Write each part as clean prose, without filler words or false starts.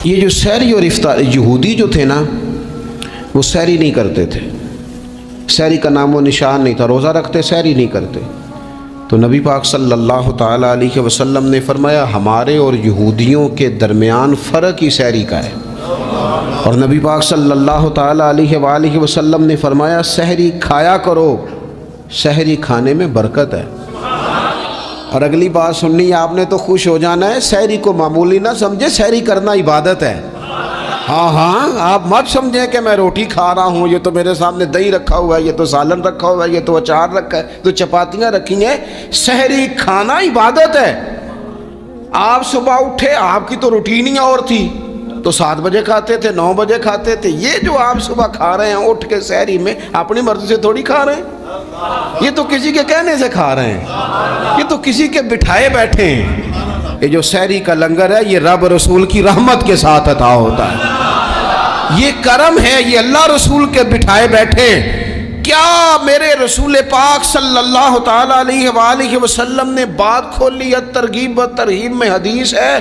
یہ جو سحری اور افطار، یہودی جو تھے نا وہ سحری نہیں کرتے تھے، سحری کا نام و نشان نہیں تھا، روزہ رکھتے سحری نہیں کرتے۔ تو نبی پاک صلی اللہ تعالیٰ علیہ وسلم نے فرمایا ہمارے اور یہودیوں کے درمیان فرق ہی سحری کا ہے، اور نبی پاک صلی اللہ تعالیٰ علیہ وآلہ وسلم نے فرمایا سحری کھایا کرو، سحری کھانے میں برکت ہے۔ اور اگلی بات سننی ہے آپ نے تو خوش ہو جانا ہے، سحری کو معمولی نہ سمجھے، سحری کرنا عبادت ہے۔ ہاں آپ مت سمجھیں کہ میں روٹی کھا رہا ہوں، یہ تو میرے سامنے دہی رکھا ہوا ہے، یہ تو سالن رکھا ہوا ہے، یہ تو اچار رکھا ہے، تو چپاتیاں رکھی ہیں۔ سحری کھانا عبادت ہے۔ آپ صبح اٹھے، آپ کی تو روٹین ہی اور تھی، تو 7 بجے کھاتے تھے، 9 بجے کھاتے تھے۔ یہ جو آپ صبح کھا رہے ہیں اٹھ کے سحری میں، اپنی مرضی سے تھوڑی کھا رہے ہیں، یہ تو کسی کے کہنے سے کھا رہے ہیں، یہ تو کسی کے بٹھائے بیٹھے ہیں۔ یہ جو سحری کا لنگر ہے یہ رب رسول کی رحمت کے ساتھ عطا ہوتا ہے، یہ کرم ہے، یہ اللہ رسول کے بٹھائے بیٹھے۔ کیا میرے رسول پاک صلی اللہ تعالیٰ علیہ وآلہ وسلم نے بات کھولی ہے، ترغیب و ترہیب میں حدیث ہے،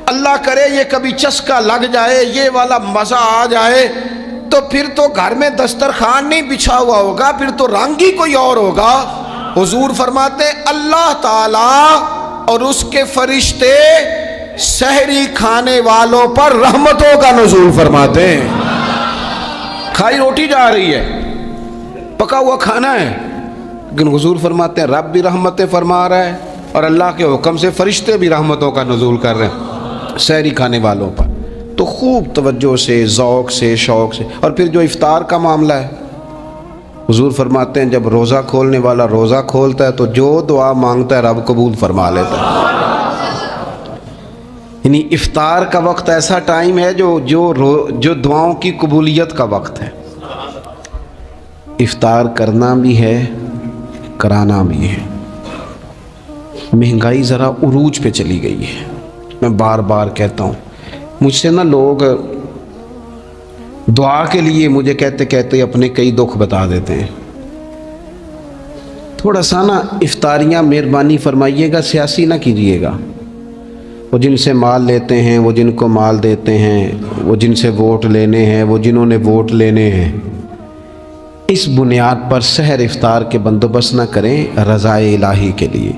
اللہ کرے یہ کبھی چسکا لگ جائے، یہ والا مزہ آ جائے، تو پھر تو گھر میں دسترخوان نہیں بچھا ہوا ہوگا، پھر تو رنگ ہی کوئی اور ہوگا۔ حضور فرماتے ہیں اللہ تعالیٰ اور اس کے فرشتے سحری کھانے والوں پر رحمتوں کا نزول فرماتے ہیں۔ کھائی روٹی جا رہی ہے، پکا ہوا کھانا ہے، لیکن حضور فرماتے ہیں رب بھی رحمتیں فرما رہا ہے، اور اللہ کے حکم سے فرشتے بھی رحمتوں کا نزول کر رہے ہیں سحری کھانے والوں پر۔ تو خوب توجہ سے، ذوق سے، شوق سے۔ اور پھر جو افطار کا معاملہ ہے، حضور فرماتے ہیں جب روزہ کھولنے والا روزہ کھولتا ہے تو جو دعا مانگتا ہے رب قبول فرما لیتا ہے۔ یعنی افطار کا وقت ایسا ٹائم ہے جو دعاؤں کی قبولیت کا وقت ہے۔ افطار کرنا بھی ہے، کرانا بھی ہے۔ مہنگائی ذرا عروج پہ چلی گئی ہے، میں بار بار کہتا ہوں، مجھ سے نا لوگ دعا کے لیے مجھے کہتے کہتے اپنے کئی دکھ بتا دیتے ہیں۔ تھوڑا سا نا افطاریاں مہربانی فرمائیے گا سیاسی نہ کیجیے گا۔ وہ جن سے مال لیتے ہیں، وہ جن کو مال دیتے ہیں، وہ جن سے ووٹ لینے ہیں، وہ جنہوں نے ووٹ لینے ہیں، اس بنیاد پر سحر افطار کے بندوبست نہ کریں رضا الہی کے لیے۔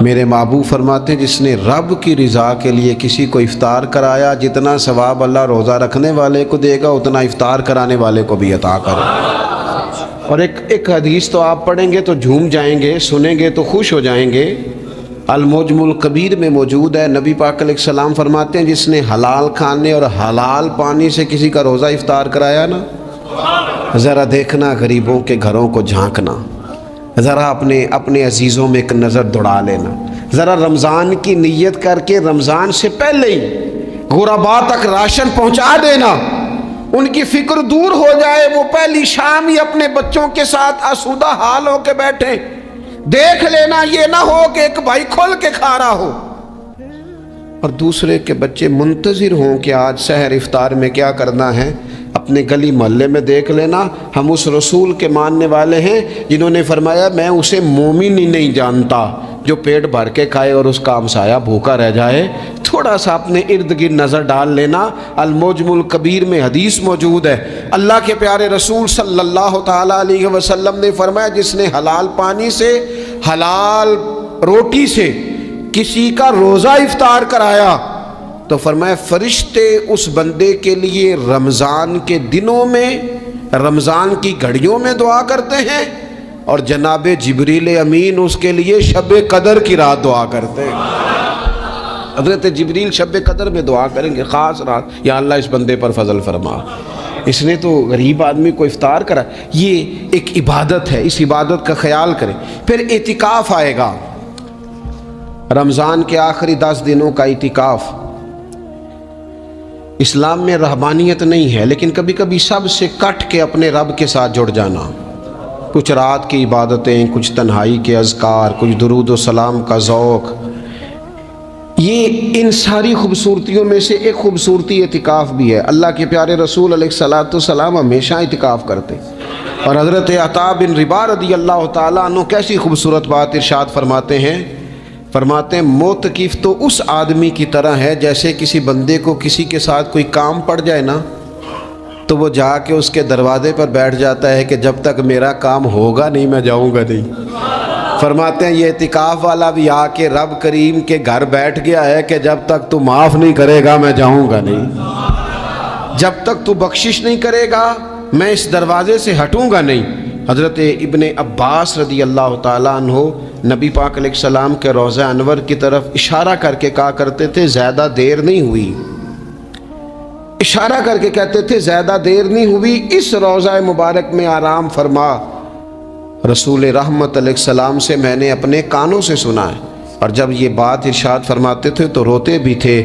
میرے محبوب فرماتے ہیں جس نے رب کی رضا کے لیے کسی کو افطار کرایا، جتنا ثواب اللہ روزہ رکھنے والے کو دے گا اتنا افطار کرانے والے کو بھی عطا کرے۔ اور ایک حدیث تو آپ پڑھیں گے تو جھوم جائیں گے، سنیں گے تو خوش ہو جائیں گے، المعجم الکبیر میں موجود ہے۔ نبی پاک علیہ السلام فرماتے ہیں جس نے حلال کھانے اور حلال پانی سے کسی کا روزہ افطار کرایا نا، ذرا دیکھنا غریبوں کے گھروں کو جھانکنا، ذرا اپنے عزیزوں میں ایک نظر دوڑا لینا، ذرا رمضان کی نیت کر کے رمضان سے پہلے ہی غرباء تک راشن پہنچا دینا، ان کی فکر دور ہو جائے، وہ پہلی شام ہی اپنے بچوں کے ساتھ آسودہ حال ہو کے بیٹھیں۔ دیکھ لینا یہ نہ ہو کہ ایک بھائی کھل کے کھا رہا ہو اور دوسرے کے بچے منتظر ہوں کہ آج سحر افطار میں کیا کرنا ہے۔ اپنے گلی محلے میں دیکھ لینا، ہم اس رسول کے ماننے والے ہیں جنہوں نے فرمایا میں اسے مومن ہی نہیں جانتا جو پیٹ بھر کے کھائے اور اس کا ہمسایہ بھوکا رہ جائے۔ تھوڑا سا اپنے ارد گرد نظر ڈال لینا، المعجم الکبیر میں حدیث موجود ہے۔ اللہ کے پیارے رسول صلی اللہ تعالیٰ علیہ وسلم نے فرمایا جس نے حلال پانی سے، حلال روٹی سے کسی کا روزہ افطار کرایا تو فرمایا فرشتے اس بندے کے لیے رمضان کے دنوں میں، رمضان کی گھڑیوں میں دعا کرتے ہیں، اور جناب جبریل امین اس کے لیے شب قدر کی رات دعا کرتے ہیں۔ حضرت جبریل شب قدر میں دعا کریں گے، خاص رات، یا اللہ اس بندے پر فضل فرما، اس نے تو غریب آدمی کو افطار کرا۔ یہ ایک عبادت ہے، اس عبادت کا خیال کریں۔ پھر اعتکاف آئے گا، رمضان کے آخری 10 دنوں کا اعتکاف۔ اسلام میں رہبانیت نہیں ہے، لیکن کبھی کبھی سب سے کٹ کے اپنے رب کے ساتھ جڑ جانا، کچھ رات کی عبادتیں، کچھ تنہائی کے اذکار، کچھ درود و سلام کا ذوق، یہ ان ساری خوبصورتیوں میں سے ایک خوبصورتی اعتکاف بھی ہے۔ اللہ کے پیارے رسول علیہ الصلوۃ والسلام ہمیشہ اعتکاف کرتے، اور حضرت عطا بن رباح رضی اللہ تعالیٰ عنہ کیسی خوبصورت بات ارشاد فرماتے ہیں فرماتے ہیں موتقف تو اس آدمی کی طرح ہے جیسے کسی بندے کو کسی کے ساتھ کوئی کام پڑ جائے نا تو وہ جا کے اس کے دروازے پر بیٹھ جاتا ہے کہ جب تک میرا کام ہوگا نہیں میں جاؤں گا نہیں۔ فرماتے ہیں یہ اعتکاف والا بھی آ کے رب کریم کے گھر بیٹھ گیا ہے کہ جب تک تو معاف نہیں کرے گا میں جاؤں گا نہیں، جب تک تو بخشش نہیں کرے گا میں اس دروازے سے ہٹوں گا نہیں۔ حضرت ابن عباس رضی اللہ تعالیٰ عنہ نبی پاک علیہ السلام کے روضہ انور کی طرف اشارہ کر کے کہا کرتے تھے زیادہ دیر نہیں ہوئی، اشارہ کر کے کہتے تھے زیادہ دیر نہیں ہوئی، اس روضہ مبارک میں آرام فرما۔ رسول رحمت علیہ السلام سے میں نے اپنے کانوں سے سنا ہے، اور جب یہ بات ارشاد فرماتے تھے تو روتے بھی تھے۔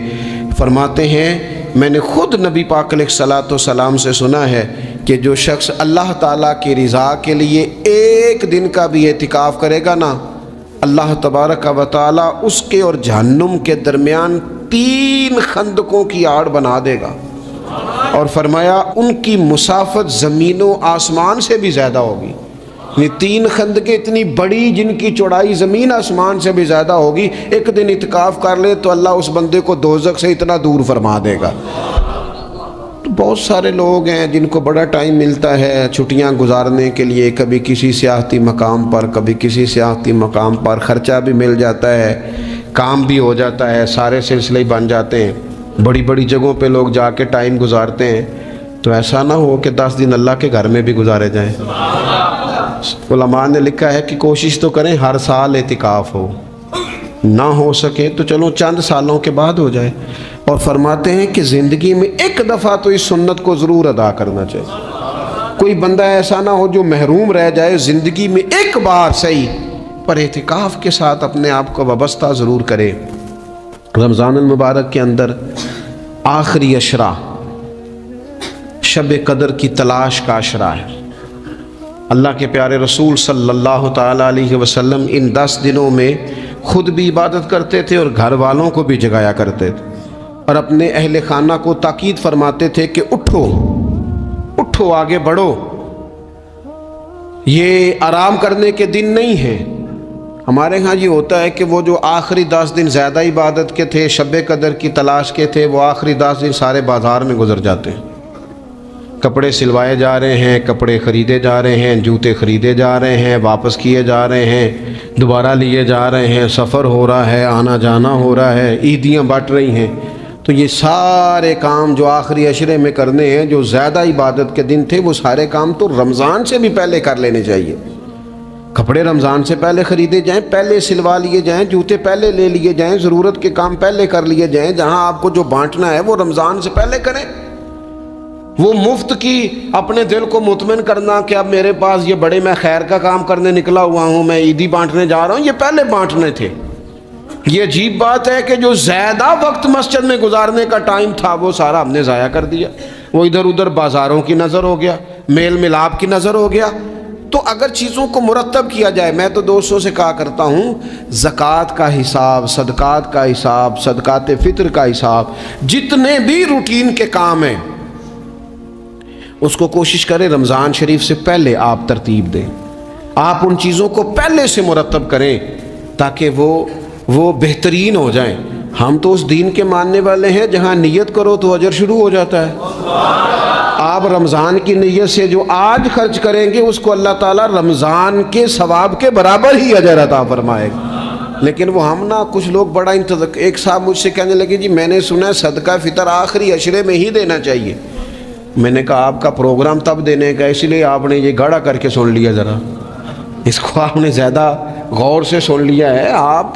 فرماتے ہیں میں نے خود نبی پاک علیہ السلام سے سنا ہے کہ جو شخص اللہ تعالیٰ کی رضا کے لیے ایک دن کا بھی اعتکاف کرے گا نا، اللہ تبارک و تعالیٰ اس کے اور جہنم کے درمیان 3 خندقوں کی آڑ بنا دے گا، اور فرمایا ان کی مسافت زمین و آسمان سے بھی زیادہ ہوگی۔ یہ 3 خندقیں اتنی بڑی جن کی چوڑائی زمین آسمان سے بھی زیادہ ہوگی، ایک دن اعتکاف کر لے تو اللہ اس بندے کو دوزخ سے اتنا دور فرما دے گا۔ تو بہت سارے لوگ ہیں جن کو بڑا ٹائم ملتا ہے چھٹیاں گزارنے کے لیے، کبھی کسی سیاحتی مقام پر، کبھی کسی سیاحتی مقام پر، خرچہ بھی مل جاتا ہے، کام بھی ہو جاتا ہے، سارے سلسلے بن جاتے ہیں، بڑی بڑی جگہوں پہ لوگ جا کے ٹائم گزارتے ہیں۔ تو ایسا نہ ہو کہ 10 دن اللہ کے گھر میں بھی گزارے جائیں۔ علماء نے لکھا ہے کہ کوشش تو کریں ہر سال اعتکاف ہو، نہ ہو سکے تو چلو چند سالوں کے بعد ہو جائے، اور فرماتے ہیں کہ زندگی میں ایک دفعہ تو اس سنت کو ضرور ادا کرنا چاہیے۔ کوئی بندہ ایسا نہ ہو جو محروم رہ جائے، زندگی میں ایک بار صحیح پر اعتکاف کے ساتھ اپنے آپ کو وابستہ ضرور کرے۔ رمضان المبارک کے اندر آخری عشرہ شب قدر کی تلاش کا عشرہ ہے۔ اللہ کے پیارے رسول صلی اللہ تعالیٰ علیہ وسلم ان 10 دنوں میں خود بھی عبادت کرتے تھے اور گھر والوں کو بھی جگایا کرتے تھے، اور اپنے اہل خانہ کو تاکید فرماتے تھے کہ اٹھو اٹھو، آگے بڑھو، یہ آرام کرنے کے دن نہیں ہیں۔ ہمارے ہاں یہ ہوتا ہے کہ وہ جو آخری 10 دن زیادہ عبادت کے تھے، شب قدر کی تلاش کے تھے، وہ آخری 10 دن سارے بازار میں گزر جاتے ہیں، کپڑے سلوائے جا رہے ہیں، کپڑے خریدے جا رہے ہیں، جوتے خریدے جا رہے ہیں، واپس کیے جا رہے ہیں، دوبارہ لیے جا رہے ہیں، سفر ہو رہا ہے، آنا جانا ہو رہا ہے، عیدیاں بٹ رہی ہیں۔ تو یہ سارے کام جو آخری عشرے میں کرنے ہیں، جو زیادہ عبادت کے دن تھے، وہ سارے کام تو رمضان سے بھی پہلے کر لینے چاہیے۔ کپڑے رمضان سے پہلے خریدے جائیں، پہلے سلوا لیے جائیں، جوتے پہلے لے لیے جائیں، ضرورت کے کام پہلے کر لیے جائیں، جہاں آپ کو جو بانٹنا ہے وہ رمضان سے پہلے کریں۔ وہ مفت کی اپنے دل کو مطمئن کرنا کہ اب میرے پاس یہ بڑے میں خیر کا کام کرنے نکلا ہوا ہوں، میں عیدی بانٹنے جا رہا ہوں، یہ پہلے بانٹنے تھے۔ یہ عجیب بات ہے کہ جو زیادہ وقت مسجد میں گزارنے کا ٹائم تھا وہ سارا ہم نے ضائع کر دیا، وہ ادھر ادھر بازاروں کی نظر ہو گیا، میل ملاپ کی نظر ہو گیا۔ تو اگر چیزوں کو مرتب کیا جائے، میں تو دوستوں سے کہا کرتا ہوں زکوٰۃ کا حساب، صدقات کا حساب، صدقات فطر کا حساب، جتنے بھی روٹین کے کام ہیں اس کو کوشش کریں رمضان شریف سے پہلے آپ ترتیب دیں، آپ ان چیزوں کو پہلے سے مرتب کریں تاکہ وہ بہترین ہو جائیں۔ ہم تو اس دین کے ماننے والے ہیں جہاں نیت کرو تو اجر شروع ہو جاتا ہے۔ آپ رمضان کی نیت سے جو آج خرچ کریں گے اس کو اللہ تعالیٰ رمضان کے ثواب کے برابر ہی اجر عطا فرمائے گا۔ لیکن وہ ہم نا کچھ لوگ بڑا ایک صاحب مجھ سے کہنے لگے جی میں نے سنا ہے صدقہ فطر آخری عشرے میں ہی دینا چاہیے۔ میں نے کہا آپ کا پروگرام تب دینے کا، اس لیے آپ نے یہ گاڑا کر کے سن لیا، ذرا اس کو آپ نے زیادہ غور سے سن لیا ہے۔ آپ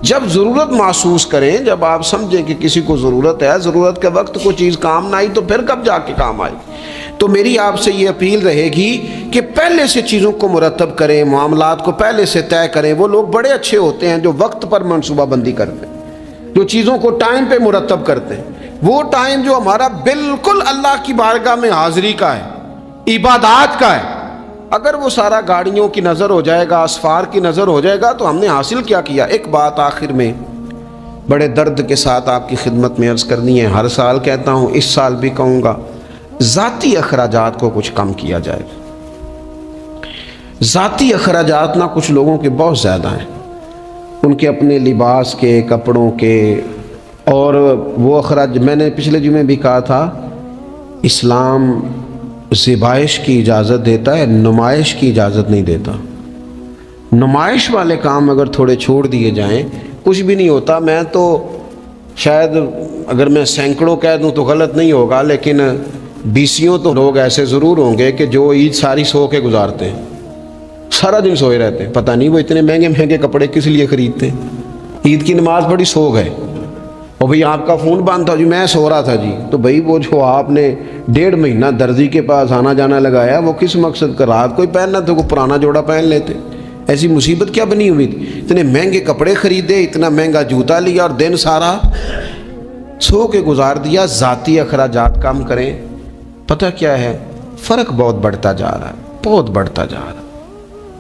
جب ضرورت محسوس کریں، جب آپ سمجھیں کہ کسی کو ضرورت ہے، ضرورت کے وقت کوئی چیز کام نہ آئی تو پھر کب جا کے کام آئی۔ تو میری آپ سے یہ اپیل رہے گی کہ پہلے سے چیزوں کو مرتب کریں، معاملات کو پہلے سے طے کریں۔ وہ لوگ بڑے اچھے ہوتے ہیں جو وقت پر منصوبہ بندی کرتے ہیں، جو چیزوں کو ٹائم پہ مرتب کرتے ہیں۔ وہ ٹائم جو ہمارا بالکل اللہ کی بارگاہ میں حاضری کا ہے، عبادات کا ہے، اگر وہ سارا گاڑیوں کی نظر ہو جائے گا، اسفار کی نظر ہو جائے گا تو ہم نے حاصل کیا کیا۔ ایک بات آخر میں بڑے درد کے ساتھ آپ کی خدمت میں عرض کرنی ہے، ہر سال کہتا ہوں، اس سال بھی کہوں گا، ذاتی اخراجات کو کچھ کم کیا جائے۔ ذاتی اخراجات نہ کچھ لوگوں کے بہت زیادہ ہیں۔ ان کے اپنے لباس کے، کپڑوں کے، اور وہ اخراج میں نے پچھلے جمعے بھی کہا تھا، اسلام ذبائش کی اجازت دیتا ہے، نمائش کی اجازت نہیں دیتا۔ نمائش والے کام اگر تھوڑے چھوڑ دیے جائیں کچھ بھی نہیں ہوتا۔ میں تو شاید اگر میں سینکڑوں کہہ دوں تو غلط نہیں ہوگا، لیکن بیسیوں تو لوگ ایسے ضرور ہوں گے کہ جو عید ساری سو کے گزارتے ہیں، سارا دن سوئے رہتے ہیں، پتہ نہیں وہ اتنے مہنگے مہنگے کپڑے کس لیے خریدتے ہیں۔ عید کی نماز بڑی سوگ ہے، اور بھئی آپ کا فون بند تھا جی، میں سو رہا تھا جی، تو بھئی وہ جو آپ نے 1.5 مہینہ درزی کے پاس آنا جانا لگایا وہ کس مقصد کا؟ رات کوئی پہننا تو کوئی پرانا جوڑا پہن لیتے۔ ایسی مصیبت کیا بنی ہوئی تھی؟ اتنے مہنگے کپڑے خریدے، اتنا مہنگا جوتا لیا، اور دن سارا سو کے گزار دیا۔ ذاتی اخراجات کم کریں۔ پتہ کیا ہے، فرق بہت بڑھتا جا رہا ہے، بہت بڑھتا جا رہا ہے۔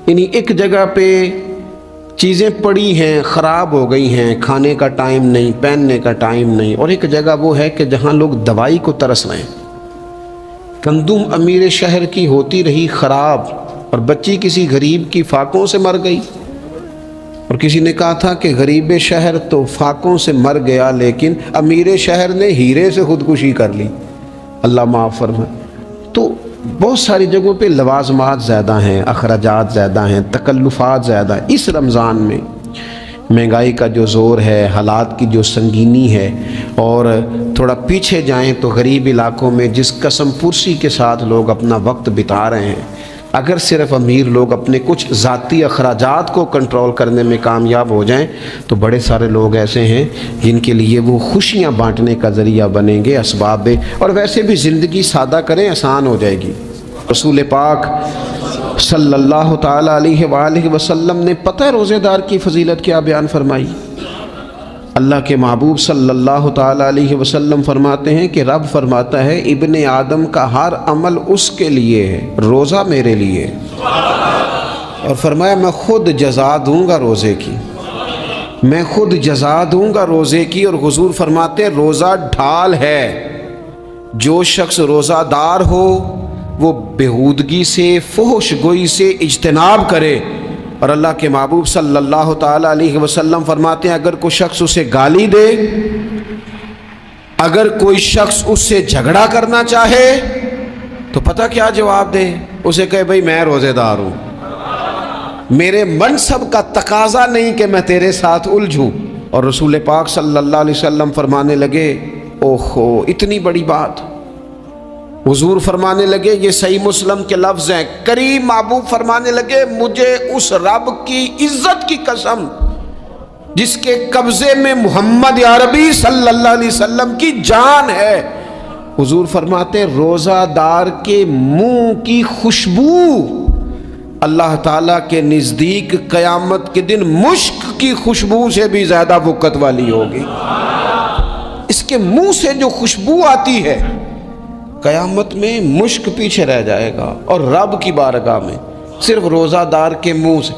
یعنی ایک جگہ پہ چیزیں پڑی ہیں، خراب ہو گئی ہیں، کھانے کا ٹائم نہیں، پہننے کا ٹائم نہیں، اور ایک جگہ وہ ہے کہ جہاں لوگ دوائی کو ترس رہے ہیں۔ گندم امیر شہر کی ہوتی رہی خراب، اور بچی کسی غریب کی فاقوں سے مر گئی۔ اور کسی نے کہا تھا کہ غریب شہر تو فاقوں سے مر گیا، لیکن امیر شہر نے ہیرے سے خودکشی کر لی، اللہ معاف فرمائے۔ تو بہت ساری جگہوں پہ لوازمات زیادہ ہیں، اخراجات زیادہ ہیں، تکلفات زیادہ ہیں۔ اس رمضان میں مہنگائی کا جو زور ہے، حالات کی جو سنگینی ہے، اور تھوڑا پیچھے جائیں تو غریب علاقوں میں جس قسم پرسی کے ساتھ لوگ اپنا وقت بتا رہے ہیں، اگر صرف امیر لوگ اپنے کچھ ذاتی اخراجات کو کنٹرول کرنے میں کامیاب ہو جائیں تو بڑے سارے لوگ ایسے ہیں جن کے لیے وہ خوشیاں بانٹنے کا ذریعہ بنیں گے، اسباب۔ اور ویسے بھی زندگی سادہ کریں، آسان ہو جائے گی۔ رسول پاک صلی اللہ تعالیٰ علیہ وآلہ وسلم نے پتہ ہے روزے دار کی فضیلت کیا بیان فرمائی؟ اللہ کے محبوب صلی اللہ تعالیٰ علیہ وسلم فرماتے ہیں کہ رب فرماتا ہے ابن آدم کا ہر عمل اس کے لیے ہے، روزہ میرے لیے، اور فرمایا میں خود جزا دوں گا روزے کی، میں خود جزا دوں گا روزے کی۔ اور حضور فرماتے ہیں روزہ ڈھال ہے، جو شخص روزہ دار ہو وہ بےہودگی سے، فحش گوئی سے اجتناب کرے۔ اور اللہ کے محبوب صلی اللہ تعالیٰ علیہ وسلم فرماتے ہیں اگر کوئی شخص اسے گالی دے، اگر کوئی شخص اس سے جھگڑا کرنا چاہے تو پتہ کیا جواب دے؟ اسے کہے بھئی میں روزے دار ہوں، میرے منصب کا تقاضا نہیں کہ میں تیرے ساتھ الجھوں۔ اور رسول پاک صلی اللہ علیہ وسلم فرمانے لگے اوہو اتنی بڑی بات۔ حضور فرمانے لگے، یہ صحیح مسلم کے لفظ ہیں، کریم محبوب فرمانے لگے مجھے اس رب کی عزت کی قسم جس کے قبضے میں محمد عربی صلی اللہ علیہ وسلم کی جان ہے، حضور فرماتے ہیں روزہ دار کے منہ کی خوشبو اللہ تعالیٰ کے نزدیک قیامت کے دن مشک کی خوشبو سے بھی زیادہ وقت والی ہوگی۔ اس کے منہ سے جو خوشبو آتی ہے قیامت میں مشک پیچھے رہ جائے گا، اور رب کی بارگاہ میں صرف روزہ دار کے منہ سے۔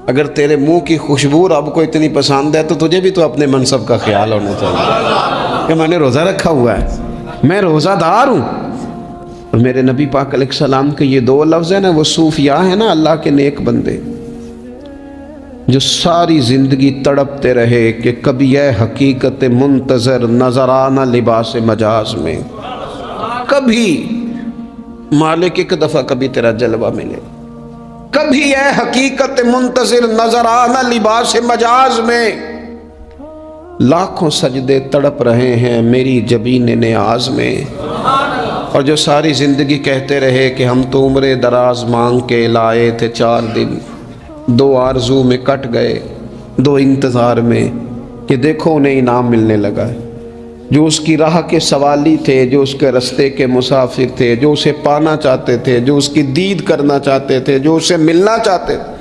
اگر تیرے منہ کی خوشبو رب کو اتنی پسند ہے تو تجھے بھی تو اپنے منصب کا خیال ہونا چاہیے کہ میں نے روزہ رکھا ہوا ہے، میں روزہ دار ہوں۔ اور میرے نبی پاک علیہ السلام کے یہ 2 لفظ ہیں نا، وہ صوفیاء ہیں نا، اللہ کے نیک بندے جو ساری زندگی تڑپتے رہے کہ کبھی یہ حقیقت منتظر نظر آنا لباس مجاز میں، کبھی مالک ایک دفعہ کبھی تیرا جلوہ ملے، کبھی یہ حقیقت منتظر نظر آنا لباس مجاز میں۔ لاکھوں سجدے تڑپ رہے ہیں میری جبین نیاز میں، اور جو ساری زندگی کہتے رہے کہ ہم تو عمر دراز مانگ کے لائے تھے 4 دن، 2 آرزو میں کٹ گئے، 2 انتظار میں، کہ دیکھو انہیں انعام ملنے لگا ہے۔ جو اس کی راہ کے سوالی تھے، جو اس کے رستے کے مسافر تھے، جو اسے پانا چاہتے تھے، جو اس کی دید کرنا چاہتے تھے، جو اسے ملنا چاہتے تھے،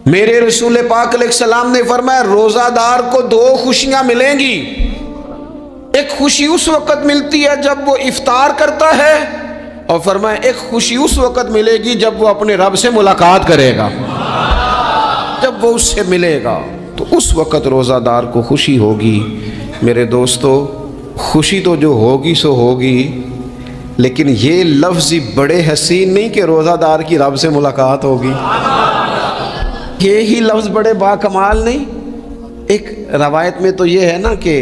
میرے رسول پاک علیہ السلام نے فرمایا روزہ دار کو 2 خوشیاں ملیں گی۔ ایک خوشی اس وقت ملتی ہے جب وہ افطار کرتا ہے، اور فرمایا ایک خوشی اس وقت ملے گی جب وہ اپنے رب سے ملاقات کرے گا، جب وہ اس سے ملے گا تو اس وقت روزہ دار کو خوشی ہوگی۔ میرے دوستو خوشی تو جو ہوگی سو ہوگی، لیکن یہ لفظ بڑے حسین نہیں کہ روزہ دار کی رب سے ملاقات ہوگی، یہی لفظ بڑے با کمال نہیں ایک روایت میں تو یہ ہے نا کہ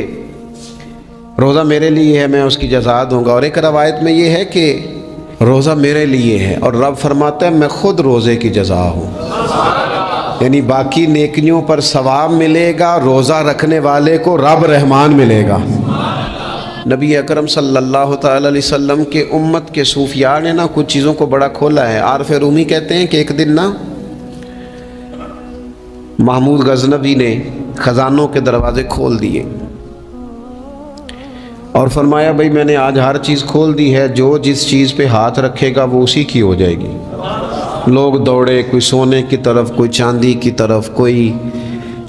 روزہ میرے لیے ہے، میں اس کی جزا دوں گا، اور ایک روایت میں یہ ہے کہ روزہ میرے لیے ہے اور رب فرماتا ہے میں خود روزے کی جزا ہوں، یعنی باقی نیکیوں پر ثواب ملے گا، روزہ رکھنے والے کو رب رحمان ملے گا۔ نبی اکرم صلی اللہ تعالی علیہ وسلم کے امت کے صوفیاء نے نا کچھ چیزوں کو بڑا کھولا ہے۔ عارف رومی کہتے ہیں کہ ایک دن نا محمود غزنوی نے خزانوں کے دروازے کھول دیے اور فرمایا بھائی میں نے آج ہر چیز کھول دی ہے، جو جس چیز پہ ہاتھ رکھے گا وہ اسی کی ہو جائے گی۔ لوگ دوڑے، کوئی سونے کی طرف، کوئی چاندی کی طرف، کوئی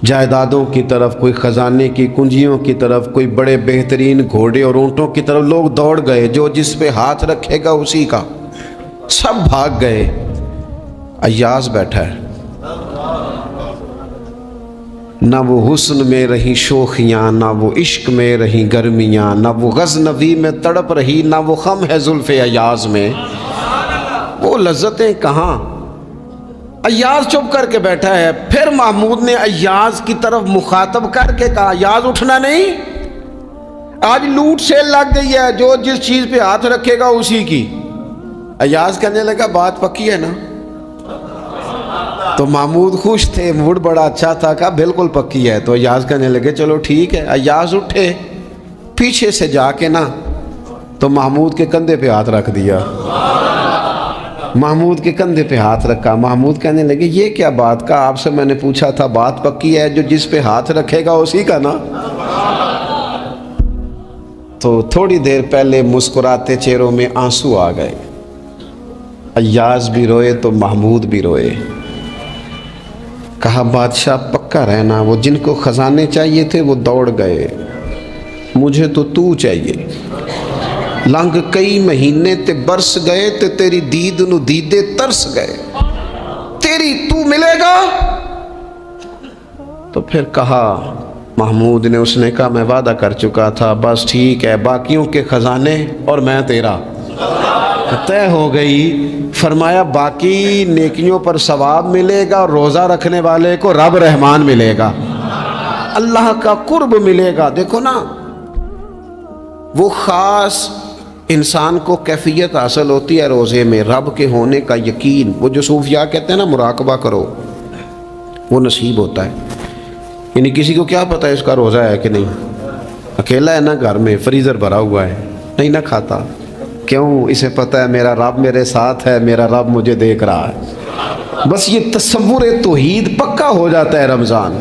جائیدادوں کی طرف، کوئی خزانے کی کنجیوں کی طرف، کوئی بڑے بہترین گھوڑے اور اونٹوں کی طرف، لوگ دوڑ گئے، جو جس پہ ہاتھ رکھے گا اسی کا۔ سب بھاگ گئے، ایاز بیٹھا ہے، نہ وہ حسن میں رہی شوخیاں، نہ وہ عشق میں رہی گرمیاں، نہ وہ غزنوی میں تڑپ رہی، نہ وہ خم ہے زلف ایاز میں، وہ لذتیں کہاں۔ ایاز چپ کر کے بیٹھا ہے۔ پھر محمود نے ایاز کی طرف مخاطب کر کے کہا ایاز اٹھنا نہیں، آج لوٹ سیل لگ گئی ہے، جو جس چیز پہ ہاتھ رکھے گا اسی کی۔ ایاز کہنے لگا بات پکی ہے نا؟ تو محمود خوش تھے، موڈ بڑا اچھا تھا، کہا بالکل پکی ہے۔ تو ایاز کہنے لگے چلو ٹھیک ہے۔ ایاز اٹھے، پیچھے سے جا کے نا تو محمود کے کندھے پہ ہاتھ رکھ دیا، محمود کے کندھے پہ ہاتھ رکھا۔ محمود کہنے لگے یہ کیا بات کا، آپ سے میں نے پوچھا تھا بات پکی ہے، جو جس پہ ہاتھ رکھے گا اسی کا نا۔ تو تھوڑی دیر پہلے مسکراتے چہروں میں آنسو آ گئے، ایاز بھی روئے تو محمود بھی روئے۔ کہا بادشاہ پکا رہنا، وہ جن کو خزانے چاہیے تھے وہ دوڑ گئے، مجھے تو چاہیے۔ لنگ کئی مہینے تے برس گئے تے تیری دید نو دیدے ترس گئے، تیری تو ملے گا۔ تو پھر کہا محمود نے، اس نے کہا میں وعدہ کر چکا تھا، بس ٹھیک ہے، باقیوں کے خزانے اور میں تیرا طے ہو گئی۔ فرمایا باقی نیکیوں پر ثواب ملے گا، روزہ رکھنے والے کو رب رحمان ملے گا، اللہ کا قرب ملے گا۔ دیکھو نا وہ خاص انسان کو کیفیت حاصل ہوتی ہے روزے میں، رب کے ہونے کا یقین۔ وہ جو صوفیاء کہتے ہیں نا مراقبہ کرو، وہ نصیب ہوتا ہے۔ یعنی کسی کو کیا پتہ ہے اس کا روزہ ہے کہ نہیں، اکیلا ہے نا گھر میں، فریزر بھرا ہوا ہے، نہیں نہ کھاتا، کیوں؟ اسے پتہ ہے میرا رب میرے ساتھ ہے، میرا رب مجھے دیکھ رہا ہے۔ بس یہ تصور توحید پکا ہو جاتا ہے رمضان،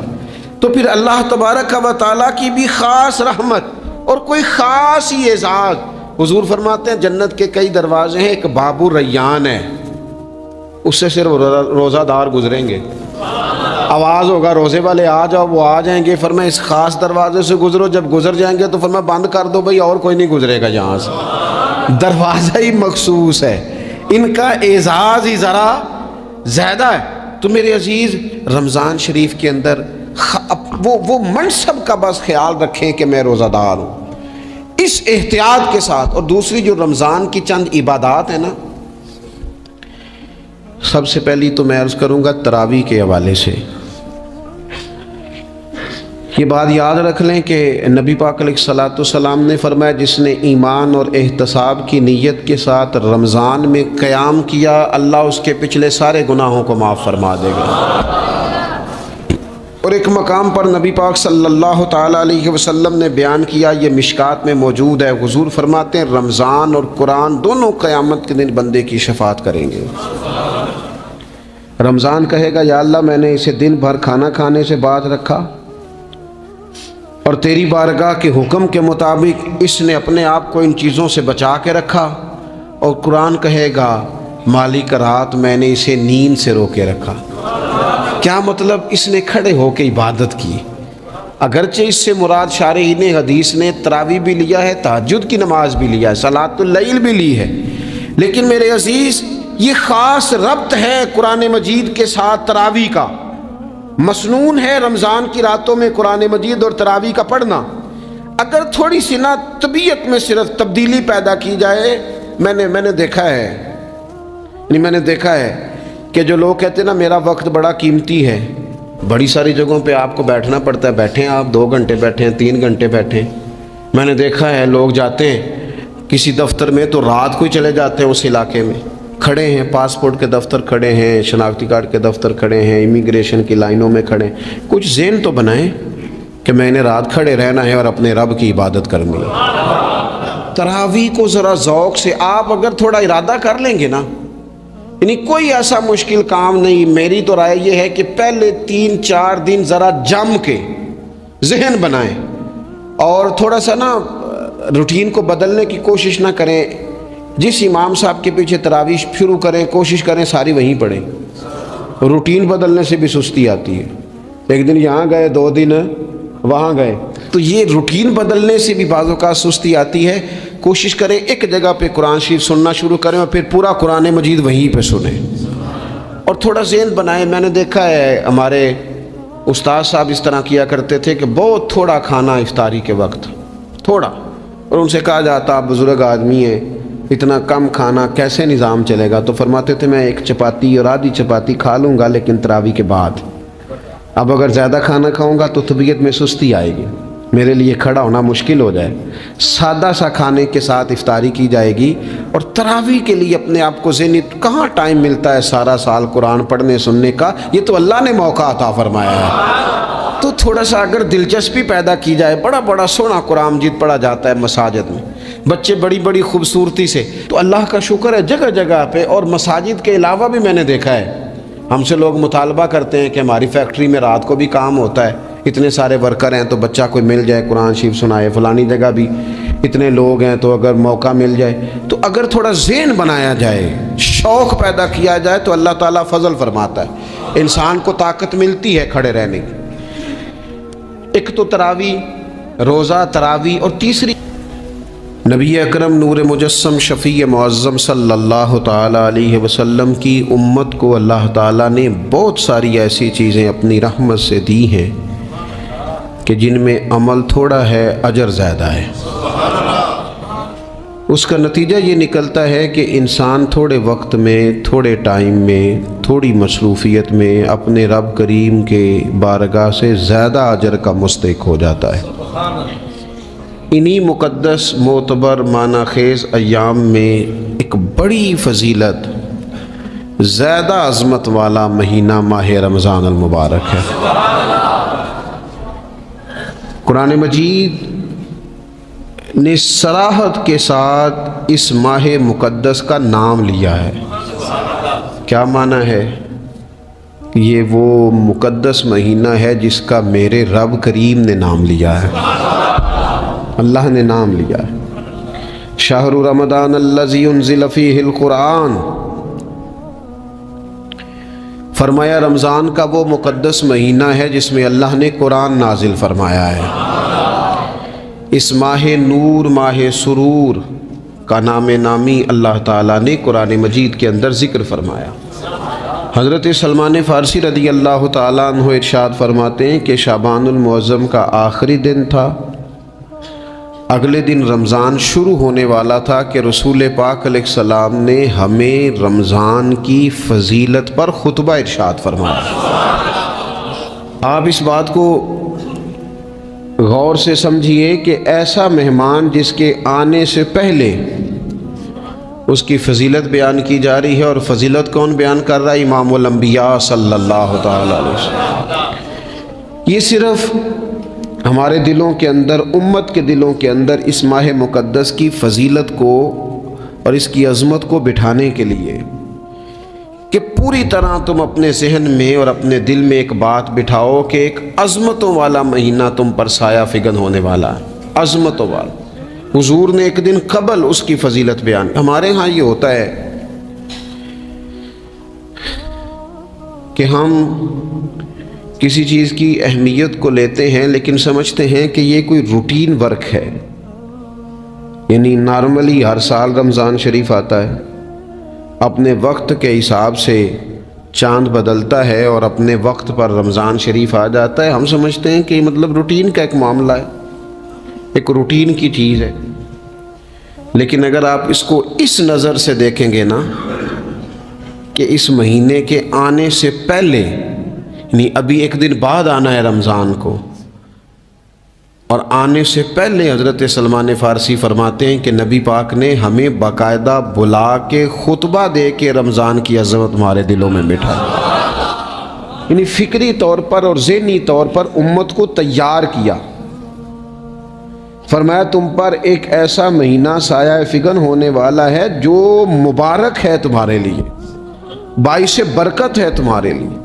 تو پھر اللہ تبارک و تعالیٰ کی بھی خاص رحمت اور کوئی خاص ہی اعزاز۔ حضور فرماتے ہیں جنت کے کئی دروازے ہیں، ایک باب الریان ہے، اس سے صرف روزہ دار گزریں گے۔ آواز ہوگا روزے والے آ جاؤ، وہ آ جائیں گے، فرمایا اس خاص دروازے سے گزرو، جب گزر جائیں گے تو فرمایا بند کر دو بھائی، اور کوئی نہیں گزرے گا یہاں سے، دروازہ ہی مخصوص ہے۔ ان کا اعزاز ہی ذرا زیادہ ہے۔ تو میرے عزیز رمضان شریف کے اندر وہ منصب کا بس خیال رکھیں کہ میں روزہ دار ہوں، اس احتیاط کے ساتھ۔ اور دوسری جو رمضان کی چند عبادات ہیں نا، سب سے پہلی تو میں عرض کروں گا تراویح کے حوالے سے یہ بات یاد رکھ لیں کہ نبی پاک علیہ الصلوۃ والسلام نے فرمایا جس نے ایمان اور احتساب کی نیت کے ساتھ رمضان میں قیام کیا، اللہ اس کے پچھلے سارے گناہوں کو معاف فرما دے گا۔ اور ایک مقام پر نبی پاک صلی اللہ تعالیٰ علیہ وسلم نے بیان کیا، یہ مشکات میں موجود ہے، حضور فرماتے ہیں رمضان اور قرآن دونوں قیامت کے دن بندے کی شفاعت کریں گے۔ رمضان کہے گا یا اللہ میں نے اسے دن بھر کھانا کھانے سے باز رکھا اور تیری بارگاہ کے حکم کے مطابق اس نے اپنے آپ کو ان چیزوں سے بچا کے رکھا۔ اور قرآن کہے گا مالک رات میں نے اسے نیند سے روکے رکھا۔ کیا مطلب؟ اس نے کھڑے ہو کے عبادت کی، اگرچہ اس سے مراد شارحین حدیث نے تراویح بھی لیا ہے، تہجد کی نماز بھی لیا ہے، صلاۃ اللیل بھی لی ہے، لیکن میرے عزیز یہ خاص ربط ہے قرآن مجید کے ساتھ تراویح کا۔ مسنون ہے رمضان کی راتوں میں قرآن مجید اور تراویح کا پڑھنا۔ اگر تھوڑی سی نا طبیعت میں صرف تبدیلی پیدا کی جائے، میں نے دیکھا ہے کہ جو لوگ کہتے ہیں نا میرا وقت بڑا قیمتی ہے، بڑی ساری جگہوں پہ آپ کو بیٹھنا پڑتا ہے، بیٹھیں آپ 2 گھنٹے بیٹھیں، 3 گھنٹے بیٹھیں۔ میں نے دیکھا ہے لوگ جاتے ہیں کسی دفتر میں تو رات کو ہی چلے جاتے ہیں اس علاقے میں، کھڑے ہیں، پاسپورٹ کے دفتر کھڑے ہیں، شناختی کارڈ کے دفتر کھڑے ہیں، امیگریشن کی لائنوں میں کھڑے ہیں۔ کچھ ذہن تو بنائیں کہ میں نے رات کھڑے رہنا ہے اور اپنے رب کی عبادت کرنی ہے۔ تراویح کو ذرا ذوق سے آپ اگر تھوڑا ارادہ کر لیں گے نا، یعنی کوئی ایسا مشکل کام نہیں، میری تو رائے یہ ہے کہ پہلے 3-4 دن ذرا جم کے ذہن بنائیں اور تھوڑا سا نا روٹین کو بدلنے کی کوشش نہ کریں۔ جس امام صاحب کے پیچھے تراویح شروع کریں، کوشش کریں ساری وہیں پڑھیں۔ روٹین بدلنے سے بھی سستی آتی ہے، ایک دن یہاں گئے، 2 دن وہاں گئے، تو یہ روٹین بدلنے سے بھی بعض اوقات سستی آتی ہے۔ کوشش کریں ایک جگہ پہ قرآن شریف سننا شروع کریں اور پھر پورا قرآن مجید وہیں پہ سنیں اور تھوڑا ذہن بنائیں۔ میں نے دیکھا ہے ہمارے استاد صاحب اس طرح کیا کرتے تھے کہ بہت تھوڑا کھانا افطاری کے وقت، تھوڑا، اور ان سے کہا جاتا آپ بزرگ آدمی ہیں، اتنا کم کھانا کیسے نظام چلے گا؟ تو فرماتے تھے میں 1 چپاتی اور آدھی چپاتی کھا لوں گا لیکن تراویح کے بعد۔ اب اگر زیادہ کھانا کھاؤں گا تو طبیعت میں سستی آئے گی، میرے لیے کھڑا ہونا مشکل ہو جائے۔ سادہ سا کھانے کے ساتھ افطاری کی جائے گی، اور تراویح کے لیے اپنے آپ کو ذہنی کہاں ٹائم ملتا ہے سارا سال قرآن پڑھنے سننے کا، یہ تو اللہ نے موقع عطا فرمایا ہے۔ تو تھوڑا سا اگر دلچسپی پیدا کی جائے، بڑا بڑا سونا قرآن مجید پڑھا جاتا ہے مساجد میں، بچے بڑی بڑی خوبصورتی سے، تو اللہ کا شکر ہے جگہ جگہ پہ۔ اور مساجد کے علاوہ بھی میں نے دیکھا ہے، ہم سے لوگ مطالبہ کرتے ہیں کہ ہماری فیکٹری میں رات کو بھی کام ہوتا ہے، اتنے سارے ورکر ہیں تو بچہ کوئی مل جائے قرآن شریف سنائے، فلانی جگہ بھی اتنے لوگ ہیں تو اگر موقع مل جائے، تو اگر تھوڑا ذہن بنایا جائے، شوق پیدا کیا جائے تو اللہ تعالیٰ فضل فرماتا ہے، انسان کو طاقت ملتی ہے کھڑے رہنے کی۔ ایک تو تراویح، روزہ، تراویح، اور تیسری نبی اکرم نور مجسم شفیع معظم صلی اللہ تعالیٰ علیہ وسلم کی امت کو اللہ تعالیٰ نے بہت ساری ایسی چیزیں اپنی رحمت سے دی ہیں کہ جن میں عمل تھوڑا ہے، اجر زیادہ ہے۔ اس کا نتیجہ یہ نکلتا ہے کہ انسان تھوڑے وقت میں، تھوڑے ٹائم میں، تھوڑی مصروفیت میں اپنے رب کریم کے بارگاہ سے زیادہ اجر کا مستحق ہو جاتا ہے۔ انہی مقدس، معتبر، معنی خیز ایام میں ایک بڑی فضیلت، زیادہ عظمت والا مہینہ ماہ رمضان المبارک ہے۔ قرآن مجید نے صراحت کے ساتھ اس ماہ مقدس کا نام لیا ہے۔ کیا معنی ہے؟ یہ وہ مقدس مہینہ ہے جس کا میرے رب کریم نے نام لیا ہے، اللہ نے نام لیا ہے۔ شہر رمضان الذی انزل فیہ القرآن، فرمایا رمضان کا وہ مقدس مہینہ ہے جس میں اللہ نے قرآن نازل فرمایا ہے۔ اس ماہ نور، ماہ سرور کا نام نامی اللہ تعالیٰ نے قرآن مجید کے اندر ذکر فرمایا۔ حضرت سلمان فارسی رضی اللہ تعالیٰ عنہ ارشاد فرماتے ہیں کہ شعبان المعظم کا آخری دن تھا، اگلے دن رمضان شروع ہونے والا تھا کہ رسول پاک علیہ السلام نے ہمیں رمضان کی فضیلت پر خطبہ ارشاد فرمایا۔ آپ اس بات کو غور سے سمجھیے کہ ایسا مہمان جس کے آنے سے پہلے اس کی فضیلت بیان کی جا رہی ہے، اور فضیلت کون بیان کر رہا ہے؟ امام الانبیاء صلی اللہ تعالیٰ علیہ وسلم۔ یہ صرف ہمارے دلوں کے اندر، امت کے دلوں کے اندر اس ماہ مقدس کی فضیلت کو اور اس کی عظمت کو بٹھانے کے لیے کہ پوری طرح تم اپنے ذہن میں اور اپنے دل میں ایک بات بٹھاؤ کہ ایک عظمتوں والا مہینہ تم پر سایہ فگن ہونے والا ہے، عظمتوں والا۔ حضور نے ایک دن قبل اس کی فضیلت بیان۔ ہمارے ہاں یہ ہوتا ہے کہ ہم کسی چیز کی اہمیت کو لیتے ہیں لیکن سمجھتے ہیں کہ یہ کوئی روٹین ورک ہے، یعنی نارملی ہر سال رمضان شریف آتا ہے، اپنے وقت کے حساب سے چاند بدلتا ہے اور اپنے وقت پر رمضان شریف آ جاتا ہے۔ ہم سمجھتے ہیں کہ مطلب روٹین کا ایک معاملہ ہے، ایک روٹین کی چیز ہے۔ لیکن اگر آپ اس کو اس نظر سے دیکھیں گے نا کہ اس مہینے کے آنے سے پہلے نہیں ابھی ایک دن بعد آنا ہے رمضان کو، اور آنے سے پہلے حضرت سلمان فارسی فرماتے ہیں کہ نبی پاک نے ہمیں باقاعدہ بلا کے خطبہ دے کے رمضان کی عظمت ہمارے دلوں میں بٹھائی، یعنی فکری طور پر اور ذہنی طور پر امت کو تیار کیا۔ فرمایا تم پر ایک ایسا مہینہ سایہ فگن ہونے والا ہے جو مبارک ہے تمہارے لیے، باعث برکت ہے تمہارے لیے۔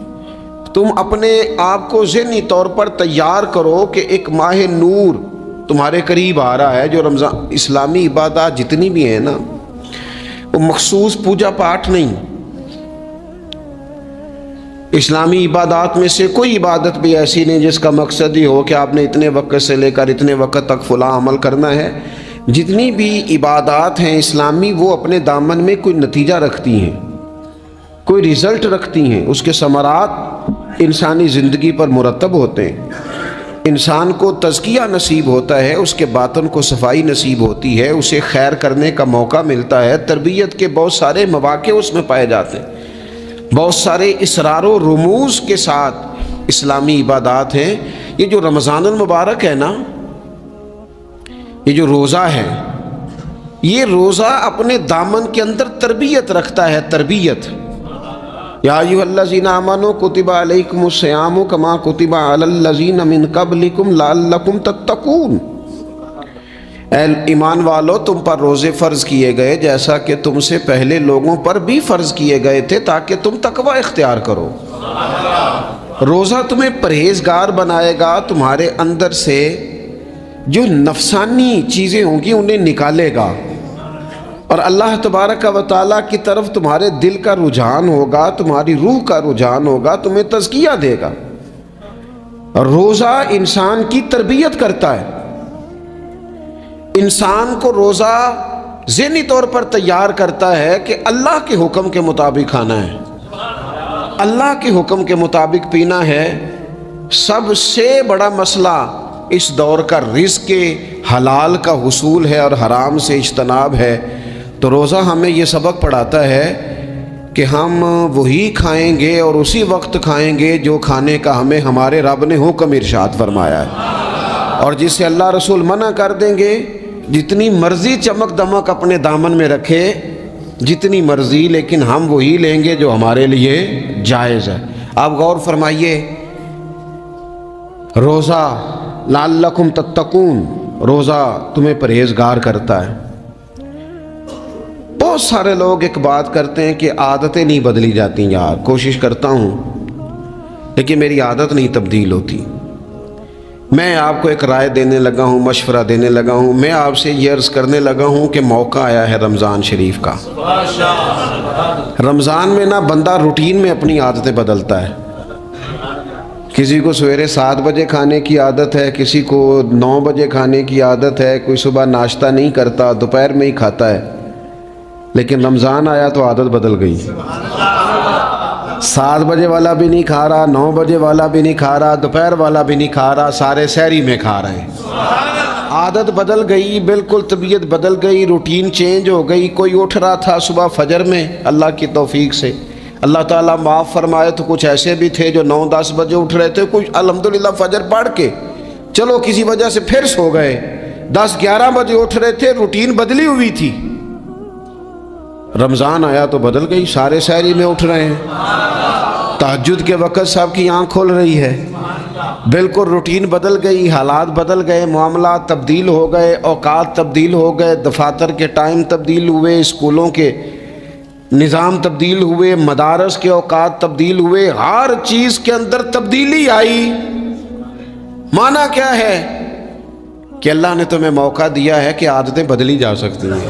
تم اپنے آپ کو ذہنی طور پر تیار کرو کہ ایک ماہ نور تمہارے قریب آ رہا ہے۔ جو رمضان اسلامی عبادات جتنی بھی ہیں نا، وہ مخصوص پوجا پاٹ نہیں، اسلامی عبادات میں سے کوئی عبادت بھی ایسی نہیں جس کا مقصد ہی ہو کہ آپ نے اتنے وقت سے لے کر اتنے وقت تک فلاں عمل کرنا ہے۔ جتنی بھی عبادات ہیں اسلامی، وہ اپنے دامن میں کوئی نتیجہ رکھتی ہیں، کوئی رزلٹ رکھتی ہیں، اس کے ثمرات انسانی زندگی پر مرتب ہوتے ہیں۔ انسان کو تزکیہ نصیب ہوتا ہے، اس کے باطن کو صفائی نصیب ہوتی ہے، اسے خیر کرنے کا موقع ملتا ہے، تربیت کے بہت سارے مواقع اس میں پائے جاتے ہیں، بہت سارے اسرار و رموز کے ساتھ اسلامی عبادات ہیں۔ یہ جو رمضان المبارک ہے نا، یہ جو روزہ ہے، یہ روزہ اپنے دامن کے اندر تربیت رکھتا ہے، تربیت۔ یا ایھا الذین آمنوا کتب علیکم الصیام کما کتب علی الذین من قبلکم لعلکم تتقون۔ اے ایمان والو، تم پر روزے فرض کیے گئے جیسا کہ تم سے پہلے لوگوں پر بھی فرض کیے گئے تھے تاکہ تم تقوی اختیار کرو۔ روزہ تمہیں پرہیزگار بنائے گا، تمہارے اندر سے جو نفسانی چیزیں ہوں گی انہیں نکالے گا، اور اللہ تبارک و تعالیٰ کی طرف تمہارے دل کا رجحان ہوگا، تمہاری روح کا رجحان ہوگا، تمہیں تزکیہ دے گا۔ روزہ انسان کی تربیت کرتا ہے، انسان کو روزہ ذہنی طور پر تیار کرتا ہے کہ اللہ کے حکم کے مطابق کھانا ہے، اللہ کے حکم کے مطابق پینا ہے۔ سب سے بڑا مسئلہ اس دور کا رزق حلال کا حصول ہے اور حرام سے اجتناب ہے۔ تو روزہ ہمیں یہ سبق پڑھاتا ہے کہ ہم وہی کھائیں گے اور اسی وقت کھائیں گے جو کھانے کا ہمیں ہمارے رب نے حکم ارشاد فرمایا ہے، اور جس سے اللہ رسول منع کر دیں گے جتنی مرضی چمک دمک اپنے دامن میں رکھے، جتنی مرضی، لیکن ہم وہی لیں گے جو ہمارے لیے جائز ہے۔ آپ غور فرمائیے، روزہ لعلکم تتقون، روزہ تمہیں پرہیزگار کرتا ہے۔ بہت سارے لوگ ایک بات کرتے ہیں کہ عادتیں نہیں بدلی جاتی، یار کوشش کرتا ہوں لیکن میری عادت نہیں تبدیل ہوتی۔ میں آپ کو ایک رائے دینے لگا ہوں، مشورہ دینے لگا ہوں، میں آپ سے یہ عرض کرنے لگا ہوں کہ موقع آیا ہے رمضان شریف کا۔ رمضان میں نا بندہ روٹین میں اپنی عادتیں بدلتا ہے۔ کسی کو سویرے 7 بجے کھانے کی عادت ہے، کسی کو 9 بجے کھانے کی عادت ہے، کوئی صبح ناشتہ نہیں کرتا، دوپہر میں ہی کھاتا ہے۔ لیکن رمضان آیا تو عادت بدل گئی، 7 بجے والا بھی نہیں کھا رہا، 9 بجے والا بھی نہیں کھا رہا، دوپہر والا بھی نہیں کھا رہا، سارے سحری میں کھا رہے ہیں۔ عادت بدل گئی، بالکل طبیعت بدل گئی، روٹین چینج ہو گئی۔ کوئی اٹھ رہا تھا صبح فجر میں، اللہ کی توفیق سے اللہ تعالیٰ معاف فرمائے تو کچھ ایسے بھی تھے جو 9-10 بجے اٹھ رہے تھے، کچھ الحمدللہ فجر پڑھ کے چلو کسی وجہ سے پھر سو گئے، 10-11 بجے اٹھ رہے تھے، روٹین بدلی ہوئی تھی۔ رمضان آیا تو بدل گئی، سارے سحری میں اٹھ رہے ہیں، تہجد کے وقت سب کی آنکھ کھل رہی ہے، بالکل روٹین بدل گئی، حالات بدل گئے، معاملات تبدیل ہو گئے، اوقات تبدیل ہو گئے، دفاتر کے ٹائم تبدیل ہوئے، اسکولوں کے نظام تبدیل ہوئے، مدارس کے اوقات تبدیل ہوئے، ہر چیز کے اندر تبدیلی آئی۔ معنی کیا ہے کہ اللہ نے تمہیں موقع دیا ہے کہ عادتیں بدلی جا سکتی ہیں،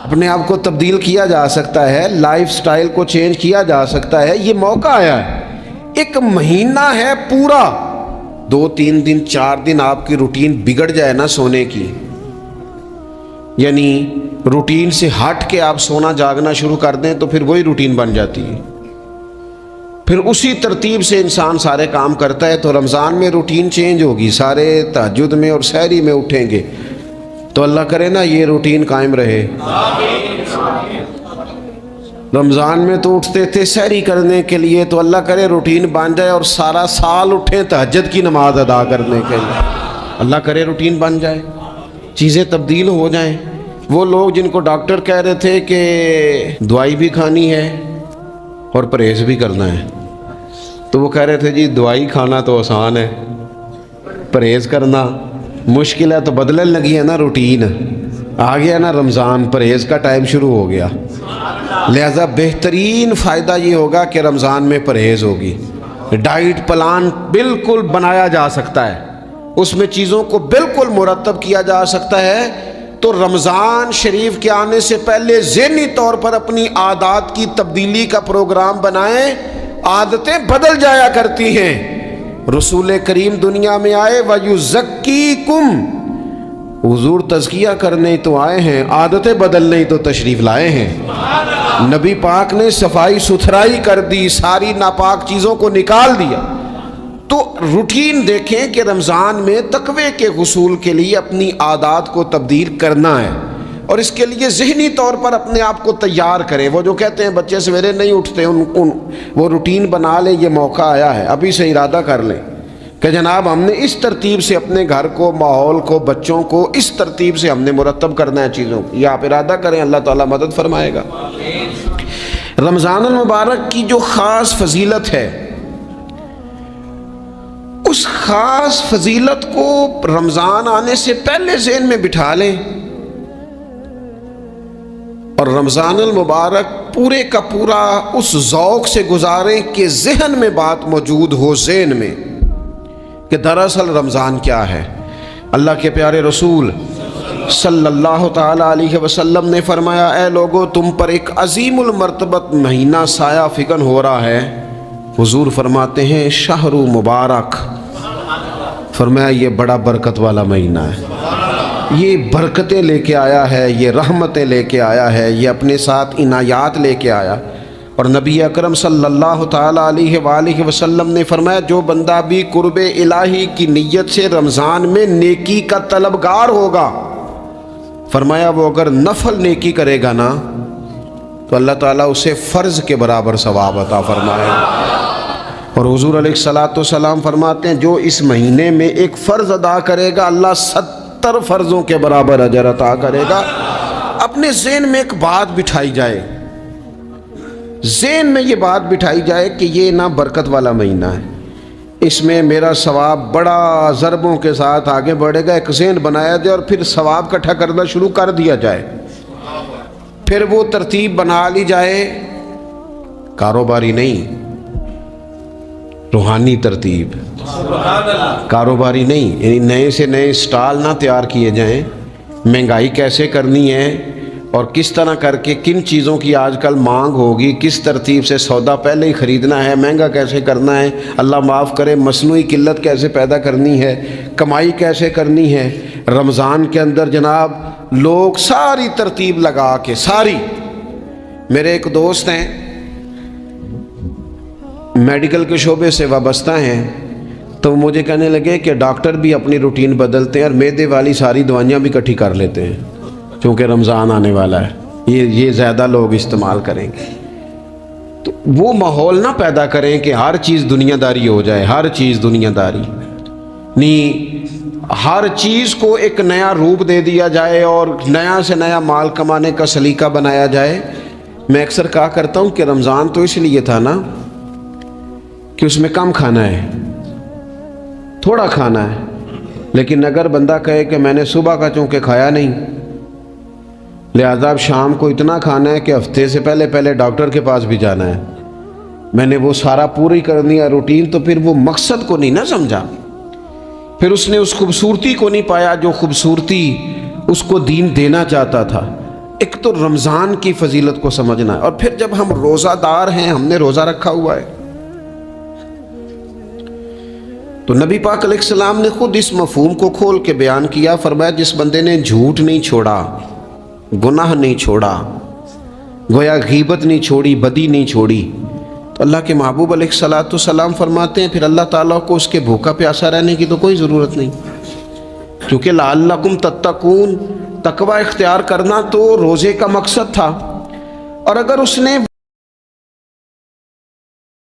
اپنے آپ کو تبدیل کیا جا سکتا ہے، لائف سٹائل کو چینج کیا جا سکتا ہے۔ یہ موقع آیا ہے، ایک مہینہ ہے پورا، 2-3 دن 4 دن آپ کی روٹین بگڑ جائے نا سونے کی، یعنی روٹین سے ہٹ کے آپ سونا جاگنا شروع کر دیں تو پھر وہی روٹین بن جاتی ہے، پھر اسی ترتیب سے انسان سارے کام کرتا ہے۔ تو رمضان میں روٹین چینج ہوگی، سارے تہجد میں اور سحری میں اٹھیں گے، تو اللہ کرے نا یہ روٹین قائم رہے۔ رمضان میں تو اٹھتے تھے سحری کرنے کے لیے، تو اللہ کرے روٹین بن جائے اور سارا سال اٹھیں تہجد کی نماز ادا کرنے کے لیے، اللہ کرے روٹین بن جائے، چیزیں تبدیل ہو جائیں۔ وہ لوگ جن کو ڈاکٹر کہہ رہے تھے کہ دوائی بھی کھانی ہے اور پرہیز بھی کرنا ہے، تو وہ کہہ رہے تھے جی دوائی کھانا تو آسان ہے، پرہیز کرنا مشکل ہے، تو بدلنے لگی ہے نا روٹین، آ گیا نا رمضان، پرہیز کا ٹائم شروع ہو گیا، لہذا بہترین فائدہ یہ ہوگا کہ رمضان میں پرہیز ہوگی، ڈائٹ پلان بالکل بنایا جا سکتا ہے، اس میں چیزوں کو بالکل مرتب کیا جا سکتا ہے۔ تو رمضان شریف کے آنے سے پہلے ذہنی طور پر اپنی عادات کی تبدیلی کا پروگرام بنائیں، عادتیں بدل جایا کرتی ہیں۔ رسول کریم دنیا میں آئے وَيُزَكِّيكُمْ، حضور تزکیہ کرنے تو آئے ہیں، عادتیں بدلنے تو تشریف لائے ہیں۔ نبی پاک نے صفائی ستھرائی کر دی، ساری ناپاک چیزوں کو نکال دیا۔ تو روٹین دیکھیں کہ رمضان میں تقوی کے حصول کے لیے اپنی عادات کو تبدیل کرنا ہے، اور اس کے لیے ذہنی طور پر اپنے آپ کو تیار کریں۔ وہ جو کہتے ہیں بچے سویرے نہیں اٹھتے، وہ روٹین بنا لیں، یہ موقع آیا ہے، ابھی سے ارادہ کر لیں کہ جناب ہم نے اس ترتیب سے اپنے گھر کو، ماحول کو، بچوں کو اس ترتیب سے ہم نے مرتب کرنا ہے چیزوں کو۔ یہ آپ ارادہ کریں، اللہ تعالیٰ مدد فرمائے گا۔ رمضان المبارک کی جو خاص فضیلت ہے، اس خاص فضیلت کو رمضان آنے سے پہلے ذہن میں بٹھا لیں، اور رمضان المبارک پورے کا پورا اس ذوق سے گزاریں کہ ذہن میں بات موجود ہو، ذہن میں کہ دراصل رمضان کیا ہے۔ اللہ کے پیارے رسول صلی اللہ تعالی علیہ وسلم نے فرمایا، اے لوگو تم پر ایک عظیم المرتبت مہینہ سایہ فکن ہو رہا ہے۔ حضور فرماتے ہیں شہر مبارک، فرمایا یہ بڑا برکت والا مہینہ ہے، یہ برکتیں لے کے آیا ہے، یہ رحمتیں لے کے آیا ہے، یہ اپنے ساتھ عنایات لے کے آیا۔ اور نبی اکرم صلی اللہ تعالی علیہ وآلہ وسلم نے فرمایا جو بندہ بھی قرب الہی کی نیت سے رمضان میں نیکی کا طلبگار ہوگا، فرمایا وہ اگر نفل نیکی کرے گا نا تو اللہ تعالیٰ اسے فرض کے برابر ثواب عطا فرمائے گا۔ اور حضور علیہ السلام فرماتے ہیں جو اس مہینے میں ایک فرض ادا کرے گا اللہ 70 فرضوں کے برابر اجر عطا کرے گا۔ اپنے ذہن میں ایک بات بٹھائی جائے، ذہن میں یہ بات بٹھائی جائے کہ یہ نا برکت والا مہینہ ہے، اس میں میرا ثواب بڑا ضربوں کے ساتھ آگے بڑھے گا، ایک ذہن بنایا جائے اور پھر ثواب اکٹھا کرنا شروع کر دیا جائے۔ پھر وہ ترتیب بنا لی جائے، کاروباری نہیں، روحانی ترتیب، کاروباری نہیں، یعنی نئے سے نئے سٹال نہ تیار کیے جائیں، مہنگائی کیسے کرنی ہے اور کس طرح کر کے کن چیزوں کی آج کل مانگ ہوگی، کس ترتیب سے سودا پہلے ہی خریدنا ہے، مہنگا کیسے کرنا ہے، اللہ معاف کرے مصنوعی قلت کیسے پیدا کرنی ہے، کمائی کیسے کرنی ہے۔ رمضان کے اندر جناب لوگ ساری ترتیب لگا کے، ساری، میرے ایک دوست ہیں میڈیکل کے شعبے سے وابستہ ہیں، تو مجھے کہنے لگے کہ ڈاکٹر بھی اپنی روٹین بدلتے ہیں اور معدے والی ساری دوائیاں بھی اکٹھی کر لیتے ہیں چونکہ رمضان آنے والا ہے، یہ زیادہ لوگ استعمال کریں گے۔ تو وہ ماحول نہ پیدا کریں کہ ہر چیز دنیا داری ہو جائے، ہر چیز دنیا داری نہیں، ہر چیز کو ایک نیا روپ دے دیا جائے اور نیا سے نیا مال کمانے کا سلیقہ بنایا جائے۔ میں اکثر کہا کرتا ہوں کہ رمضان تو اس لیے تھا نا کہ اس میں کم کھانا ہے، تھوڑا کھانا ہے، لیکن اگر بندہ کہے کہ میں نے صبح کا چونکہ کھایا نہیں لہذا اب شام کو اتنا کھانا ہے کہ ہفتے سے پہلے ڈاکٹر کے پاس بھی جانا ہے، میں نے وہ سارا پوری کرنی ہے روٹین، تو پھر وہ مقصد کو نہیں نہ سمجھا، پھر اس نے اس خوبصورتی کو نہیں پایا جو خوبصورتی اس کو دین دینا چاہتا تھا۔ ایک تو رمضان کی فضیلت کو سمجھنا ہے، اور پھر جب ہم روزہ دار ہیں، ہم نے روزہ رکھا ہوا ہے، تو نبی پاک علیہ السلام نے خود اس مفہوم کو کھول کے بیان کیا، فرمایا جس بندے نے جھوٹ نہیں چھوڑا، گناہ نہیں چھوڑا، گویا غیبت نہیں چھوڑی، بدی نہیں چھوڑی، تو اللہ کے محبوب علیہ السلام فرماتے ہیں پھر اللہ تعالیٰ کو اس کے بھوکا پیاسا رہنے کی تو کوئی ضرورت نہیں، کیونکہ لعلکم تتقون، تقوی اختیار کرنا تو روزے کا مقصد تھا۔ اور اگر اس نے